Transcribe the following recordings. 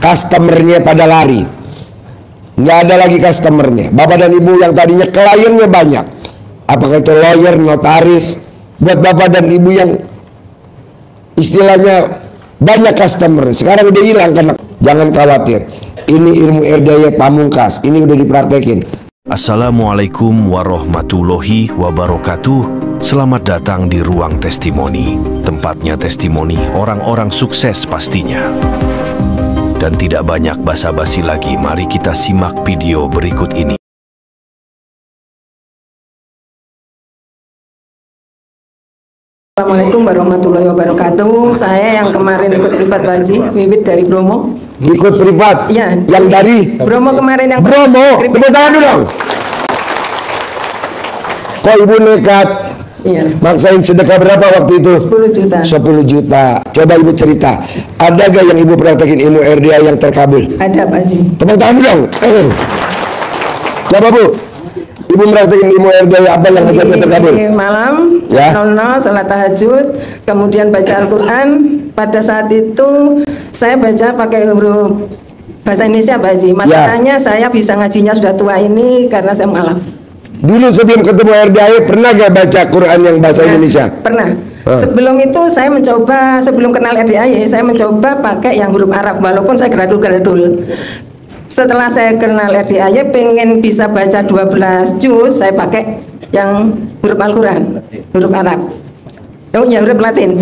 customernya pada lari, nggak ada lagi customernya. Bapak dan ibu yang tadinya kliennya banyak, apakah itu lawyer, notaris, buat bapak dan ibu yang istilahnya banyak customer, sekarang udah hilang. Karena jangan khawatir, ini ilmu RDAY Pamungkas, ini udah dipraktekin. Assalamualaikum warahmatullahi wabarakatuh. Selamat datang di Ruang Testimoni, tempatnya testimoni orang-orang sukses pastinya. Dan tidak banyak basa-basi lagi, mari kita simak video berikut ini. Assalamualaikum warahmatullahi wabarakatuh. Saya yang kemarin ikut privat Pak Haji, Wiwit dari Bromo. Ikut privat? Iya. Yang dari Bromo kemarin yang Bromo. Tepuk tangan dulu dong. Kok ibu nekat? Iya. Maksain sedekah berapa waktu itu? 10 juta. 10 juta. Coba ibu cerita, ada gak yang ibu praktekin ilmu RDA yang terkabul? Ada Pak Haji. Tepuk tangan dulu dong. Coba bu, ibu praktekin ilmu RDA apa yang ajarnya terkabul? Malam Ya. 00 salat tahajud, kemudian baca Al-Quran. Pada saat itu saya baca pakai huruf bahasa Indonesia Pak Haji. Masalahnya saya bisa ngajinya sudah tua ini karena saya mualaf. Dulu sebelum ketemu RDA pernah gak baca Quran yang bahasa Indonesia? Pernah. Sebelum itu saya mencoba, sebelum kenal RDAY saya mencoba pakai yang huruf Arab, walaupun saya gradul-gradul. Setelah saya kenal RDAY pengen bisa baca 12 juz, saya pakai yang huruf Al-Quran, huruf Arab. Oh ya, huruf Latin,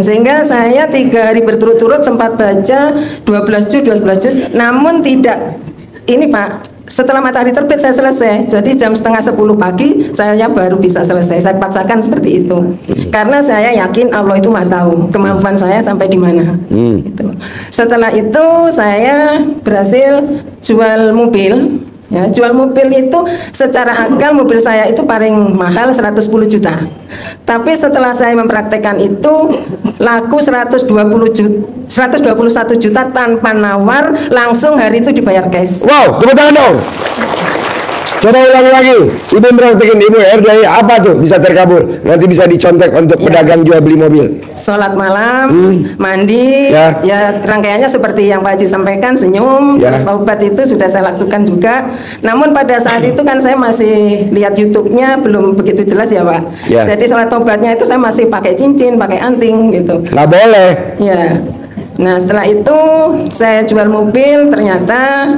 sehingga saya 3 hari berturut-turut sempat baca 12 juz, namun tidak ini Pak. Setelah matahari terbit saya selesai. Jadi jam setengah 10 pagi saya baru bisa selesai. Saya paksakan seperti itu. Karena saya yakin Allah itu Maha tahu kemampuan saya sampai di mana. Gitu. Setelah itu saya berhasil jual mobil. Ya, jual mobil itu secara akal mobil saya itu paling mahal 110 juta. Tapi setelah saya mempraktekkan itu laku 121 juta tanpa nawar, langsung hari itu dibayar cash. Wow, tepuk tangan dong. Coba ulangi lagi. Ibu praktekin ilmu RDA apa tuh bisa terkabul? Nanti bisa dicontek untuk pedagang jual beli mobil. Sholat malam, mandi, ya rangkaiannya seperti yang Pak Haji sampaikan, senyum, terus taubat itu sudah saya lakukan juga. Namun pada saat itu kan saya masih lihat YouTube-nya belum begitu jelas ya Pak. Jadi sholat taubatnya itu saya masih pakai cincin, pakai anting gitu. Nggak boleh. Ya. Nah setelah itu saya jual mobil, ternyata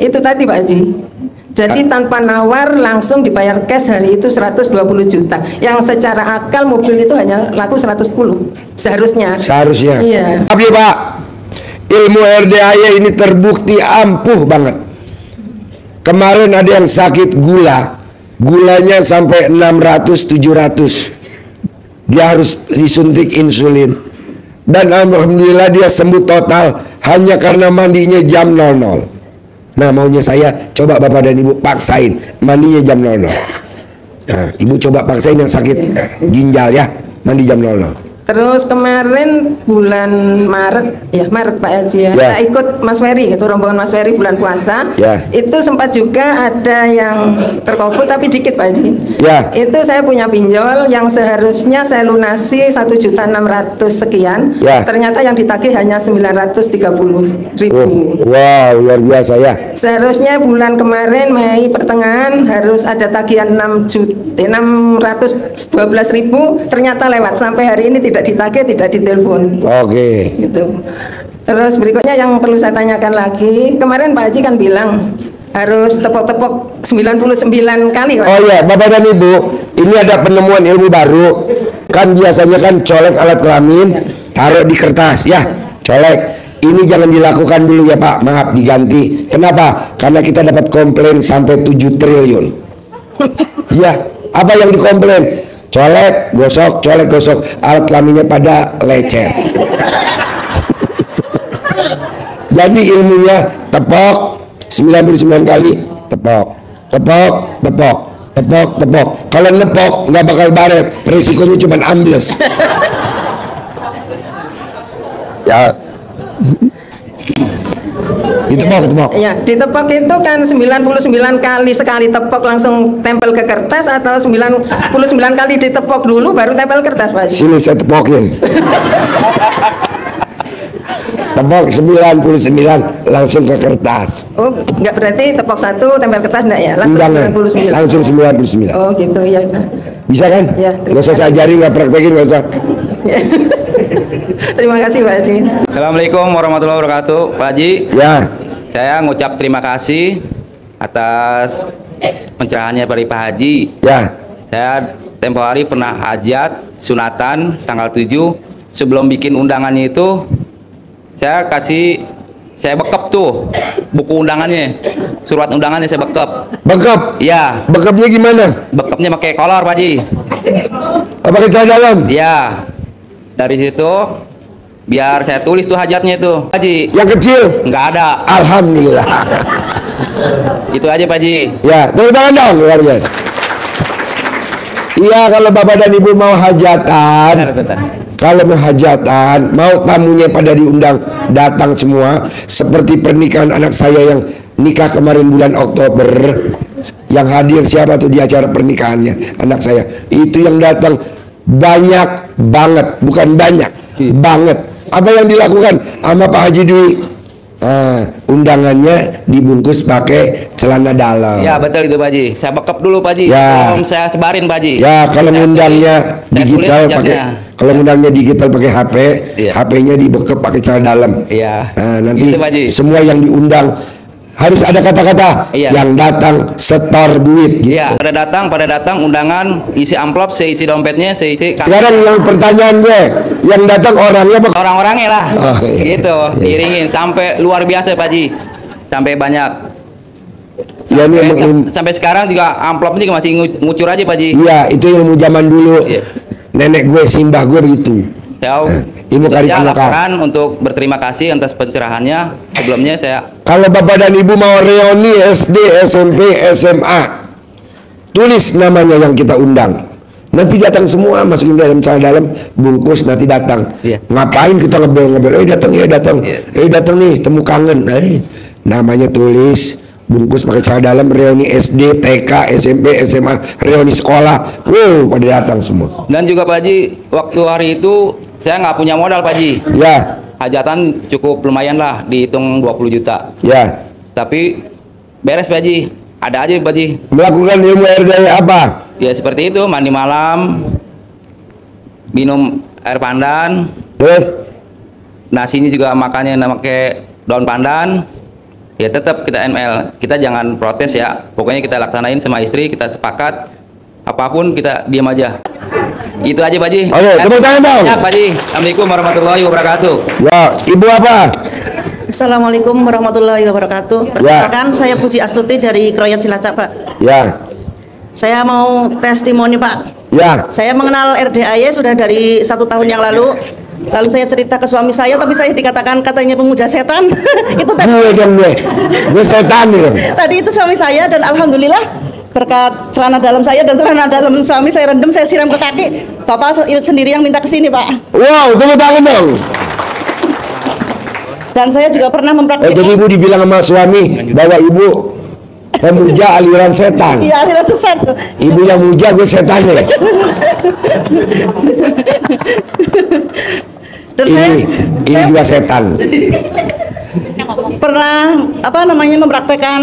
itu tadi Pak Haji. Jadi tanpa nawar langsung dibayar cash hari itu 120 juta. Yang secara akal mobil itu hanya laku 110 seharusnya. Seharusnya. Iya. Tapi Pak, ilmu RDA ini terbukti ampuh banget. Kemarin ada yang sakit gula, gulanya sampai 600-700. Dia harus disuntik insulin. Dan alhamdulillah dia sembuh total hanya karena mandinya jam 00. Nah maunya saya coba bapak dan ibu paksain mandinya jam 00. Nah ibu coba paksain yang sakit ginjal ya, mandi jam 00. Terus kemarin bulan Maret Pak Haji ya, kita ikut Mas Ferry gitu, rombongan Mas Ferry bulan puasa. Itu sempat juga ada yang terkabul tapi dikit Pak Haji. Itu saya punya pinjol yang seharusnya saya lunasi 1.600.000 sekian. Ternyata yang ditagih hanya 930.000. Wow, luar biasa ya. Seharusnya bulan kemarin Mei pertengahan harus ada tagihan 612.000, ternyata lewat sampai hari ini tidak ditagih, tidak ditelepon. Gitu. Terus berikutnya yang perlu saya tanyakan lagi, kemarin Pak Haji kan bilang harus tepok-tepok 99 kali Pak. Oh iya, Bapak dan Ibu, ini ada penemuan ilmu baru. Kan biasanya kan colek alat kelamin, taruh di kertas ya, colek. Ini jangan dilakukan dulu ya Pak, maaf diganti. Kenapa? Karena kita dapat komplain sampai 7 triliun. Ya, apa yang dikomplain? Colek, gosok, alat kelaminnya pada lecet. Jadi ilmunya tepok 99 kali, tepok. Kalau nepok nggak bakal baret, risikonya cuma ambles. Ya. Ditepok. Ya, ditepok itu kan 99 kali sekali tepok langsung tempel ke kertas atau 99 kali ditepok dulu baru tempel kertas Pak? Sini saya tepokin. tepok 99 langsung ke kertas. Oh, nggak berarti tepok 1 tempel kertas enggak ya? Langsung Undangan 99. langsung 99. Oh, gitu ya udah. Bisa kan? Ya, Gak usah saya ajarin, gak praktekin, gak usah. Terima kasih Pak Haji. Assalamualaikum warahmatullahi wabarakatuh, Pak Haji. Ya, Saya ngucap terima kasih atas pencerahannya dari Pak Haji. ya. Saya tempo hari pernah hajat sunatan tanggal 7. Sebelum bikin undangannya itu saya bekep tuh buku undangannya, surat undangannya saya bekep. Bekap. Iya, Bekapnya gimana? bekepnya pakai kolor Pak Haji. Apa pakai celana dalam? Iya. Dari situ biar saya tulis tuh hajatnya itu, Pak Haji. Yang kecil? Nggak ada. Alhamdulillah. Itu aja Pak Haji. Ya, tepuk tangan dong keluarga. Iya, kalau bapak dan ibu mau hajatan, kalau mau hajatan, mau tamunya pada diundang datang semua, seperti pernikahan anak saya yang nikah kemarin bulan Oktober, yang hadir siapa tuh di acara pernikahannya anak saya, itu yang datang banyak banget, bukan banyak, banget. Apa yang dilakukan sama Pak Haji Dwi? Undangannya dibungkus pakai celana dalam. Ya betul itu Pak Haji. Saya bekep dulu Pak Haji. Ya. Belum saya sebarin Pak Haji. Ya, kalau Saya ngundangnya tulis- saya digital tulis pakai, hajatnya. kalau ngundangnya digital pakai HP, Iya. HP-nya dibekep pakai celana dalam. Iya. Nah, nanti Gitu, Pak Haji. semua yang diundang harus ada kata-kata Iya. yang datang setor duit. Gitu. Iya. Pada datang undangan, isi amplop, saya isi dompetnya, saya isi Sekarang yang pertanyaan gue, yang datang orangnya apa? orang-orangnya lah. Oh, iya. Gitu, Iya. diiringin sampai luar biasa Pak Haji. Sampai banyak. Ya, ini emang ilmu- Sampai sekarang juga amplopnya juga masih ngucur aja Pak Haji. Iya, itu ilmu zaman dulu. Iya. Nenek gue, simbah gue begitu. Ya, Ilmu karib ya, lokal. laporan untuk berterima kasih atas pencerahannya. Sebelumnya saya Kalau bapak dan ibu mau reuni SD, SMP, SMA, tulis namanya yang kita undang. Nanti datang semua, masukin dalam celana dalam, bungkus, nanti datang. Iya. Ngapain kita ngebel-ngebel? Datang, datang. Iya. Datang nih, temu kangen. Namanya tulis, bungkus pakai celana dalam, reuni SD, TK, SMP, SMA, reuni sekolah. Pada datang semua. dan juga Pak Haji, waktu hari itu saya nggak punya modal Pak Haji. Ya, Hajatan cukup lumayan lah, dihitung 20 juta. ya. Tapi beres Pak Haji, ada aja Pak Haji. Melakukan ilmu air daya apa? Ya seperti itu, mandi malam, minum air pandan, Terus, nasinya juga makannya pakai daun pandan. Ya tetap kita ML, kita jangan protes ya. Pokoknya kita laksanain sama istri, kita sepakat. Apapun kita diam aja. Itu aja Pak Haji. Oke, tepuk tangan dong. Ya Pak Haji. Assalamualaikum warahmatullahi wabarakatuh. ya, ibu apa? Assalamualaikum warahmatullahi wabarakatuh. Perkenalkan, saya Puji Astuti dari Kroyat Cilacap, Pak. Ya, Saya mau testimoni, Pak. ya. Saya mengenal RDAY sudah dari 1 tahun yang lalu. Lalu saya cerita ke suami saya, tapi saya dikatakan katanya pemuja setan. Itu tadi. Gue dong gue setan nih dong. Tadi itu suami saya, dan alhamdulillah berkat celana dalam saya dan celana dalam suami saya rendam, saya siram ke kaki. Bapak sendiri yang minta ke sini, Pak. Wow, tepuk tangan dong. Dan saya juga pernah Jadi mempraktikkan. ibu dibilang sama suami bahwa ibu pemuja aliran setan. Iya, aliran sesat. Ibu yang muja, gue setannya. Dan Ini juga setan. pernah mempraktekkan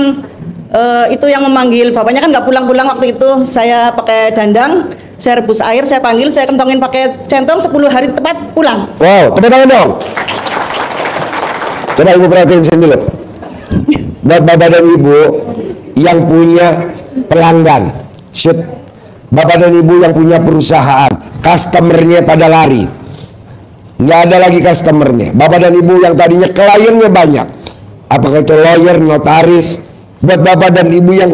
itu yang memanggil bapaknya, kan nggak pulang-pulang waktu itu. Saya pakai dandang, saya rebus air, saya panggil, saya kentongin pakai centong, 10 hari tepat pulang. Wow, tepuk tangan dong. Coba ibu perhatiin sini dulu. Buat bapak dan ibu yang punya pelanggan, shoot. Bapak dan ibu yang punya perusahaan, customernya pada lari, nggak ada lagi customernya. Bapak dan ibu yang tadinya kliennya banyak, apakah itu lawyer, notaris. Buat bapak dan ibu yang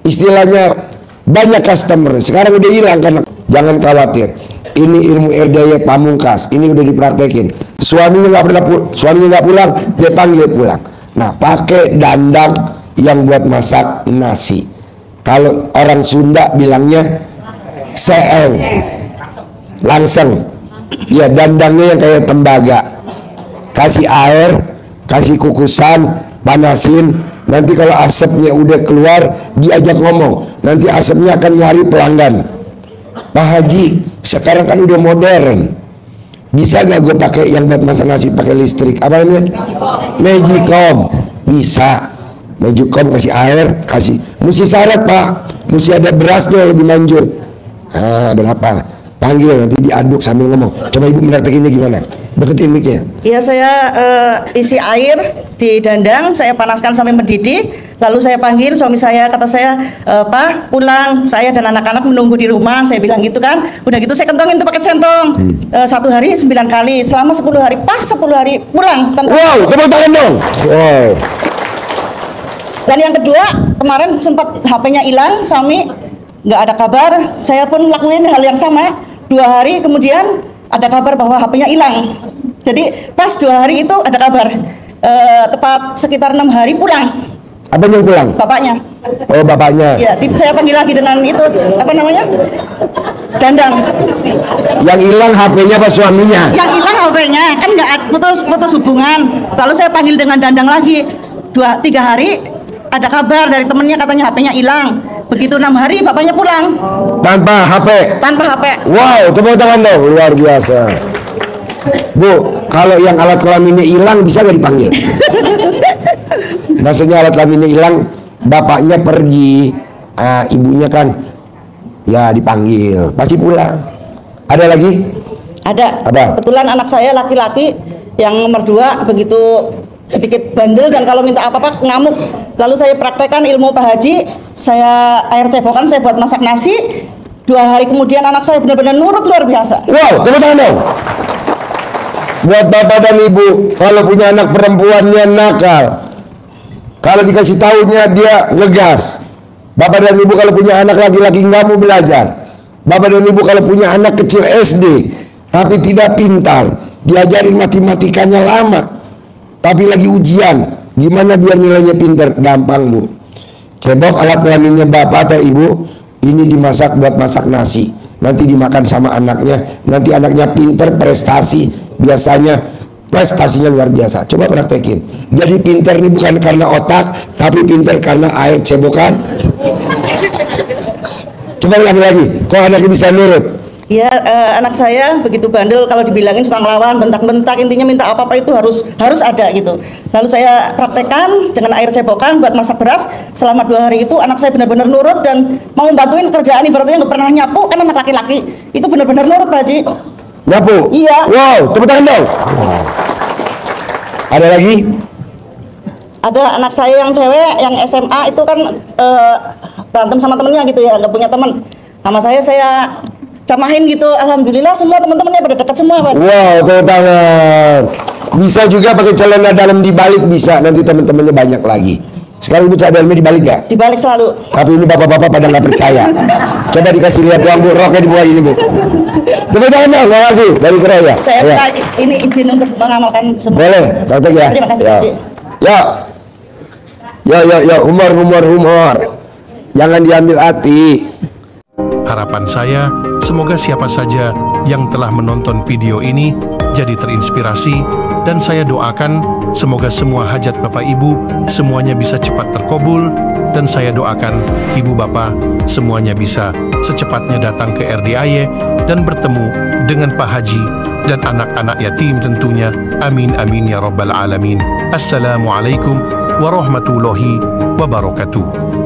istilahnya banyak customer, sekarang udah hilang, karena jangan khawatir. Ini ilmu erdaya pamungkas, ini udah dipraktekin. Suaminya nggak pulang, dia panggil pulang. Nah, pakai dandang yang buat masak nasi. Kalau orang Sunda bilangnya seeng, langseng. Ya, dandangnya yang kayak tembaga. Kasih air, kasih kukusan, panasin. Nanti kalau asapnya udah keluar, diajak ngomong. Nanti asapnya akan nyari pelanggan. Pak Haji, sekarang kan udah modern. Bisa gak gue pakai yang buat masak nasi pakai listrik? Apa namanya? Magicom. Bisa. Magicom kasih air, kasih. Mesti syarat pak, mesti ada berasnya lebih manjur. Berapa? Panggil nanti diaduk sambil ngomong. Coba ibu praktekinnya gimana? Deketin mic-nya. Iya, saya isi air di dandang, saya panaskan sampai mendidih, lalu saya panggil suami saya, kata saya, Pak pulang, saya dan anak-anak menunggu di rumah, saya bilang gitu kan. Udah gitu saya kentongin tuh pakai centong. 1 hari 9 kali, selama 10 hari, pas 10 hari pulang. Wow, tepuk tangan dong. Wow. Dan yang kedua, kemarin sempat HP-nya hilang, suami nggak ada kabar, saya pun lakuin hal yang sama. 2 hari kemudian ada kabar bahwa HP-nya hilang. Jadi pas 2 hari itu ada kabar. Tepat sekitar 6 hari pulang. Apa yang pulang? Bapaknya. Oh, bapaknya. Ya, saya panggil lagi dengan itu apa namanya? Dandang. Yang hilang HP-nya apa suaminya? Yang hilang HP-nya kan nggak putus hubungan. Lalu saya panggil dengan dandang lagi. 2-3 hari ada kabar dari temennya katanya HP-nya hilang. Begitu 6 hari bapaknya pulang. Tanpa HP? Tanpa HP. Wow, tepuk tangan dong, luar biasa. Bu, kalau yang alat kelaminnya hilang bisa gak dipanggil? Maksudnya alat kelaminnya hilang, bapaknya pergi, ibunya kan ya dipanggil, pasti pulang. Ada lagi? Ada. Apa? Kebetulan anak saya laki-laki yang nomor 2 begitu sedikit bandel dan kalau minta apa-apa ngamuk. Lalu saya praktekkan ilmu Pak Haji, saya air cebokan, saya buat masak nasi. 2 hari kemudian anak saya benar-benar nurut luar biasa. Wow, tepuk tangan dong. Buat bapak dan ibu, kalau punya anak perempuannya nakal, kalau dikasih tahunya dia ngegas. Bapak dan ibu kalau punya anak laki-laki nggak mau belajar. Bapak dan ibu kalau punya anak kecil SD tapi tidak pintar, diajarin matematikanya lama, tapi lagi ujian, gimana biar nilainya pintar? Gampang bu, cebok alat kelaminnya bapak atau ibu, ini dimasak buat masak nasi, nanti dimakan sama anaknya, nanti anaknya pintar, prestasi, biasanya prestasinya luar biasa. Coba praktekin. Jadi pintar ini bukan karena otak, tapi pintar karena air cebokan. Coba ulangi lagi, kok anaknya bisa nurut? Ya, anak saya begitu bandel, kalau dibilangin suka ngelawan, bentak-bentak, intinya minta apa-apa itu harus ada gitu. Lalu saya praktekkan dengan air cebokan buat masak beras. Selama 2 hari itu anak saya benar-benar nurut dan mau bantuin kerjaan, ibaratnya nggak pernah nyapu, kan anak laki-laki itu benar-benar nurut Pak Haji. Nyapu? Iya. Wow, tepuk tangan dong. Ada lagi? Ada anak saya yang cewek, yang SMA itu kan berantem sama temennya gitu ya, nggak punya teman. Sama saya camahin gitu, alhamdulillah semua teman-temannya pada dekat semua Pak. Wow, tepuk tangan. Bisa juga pakai celana dalam dibalik, bisa, nanti teman-temannya banyak lagi. Sekarang ibu celana dalamnya dibalik gak? Dibalik selalu. Tapi ini bapak-bapak pada nggak percaya. Coba dikasih lihat uang bu, roknya dibuka ini bu. Tepuk tangan dong, terima kasih dari Korea. Saya minta ini izin untuk mengamalkan semua. Boleh, contoh ya. Terima kasih. Yo, humor. Jangan diambil hati. Harapan saya, semoga siapa saja yang telah menonton video ini jadi terinspirasi, dan saya doakan semoga semua hajat Bapak Ibu semuanya bisa cepat terkabul, dan saya doakan Ibu Bapak semuanya bisa secepatnya datang ke RDAY dan bertemu dengan Pak Haji dan anak-anak yatim tentunya. Amin amin ya rabbal alamin. Assalamualaikum warahmatullahi wabarakatuh.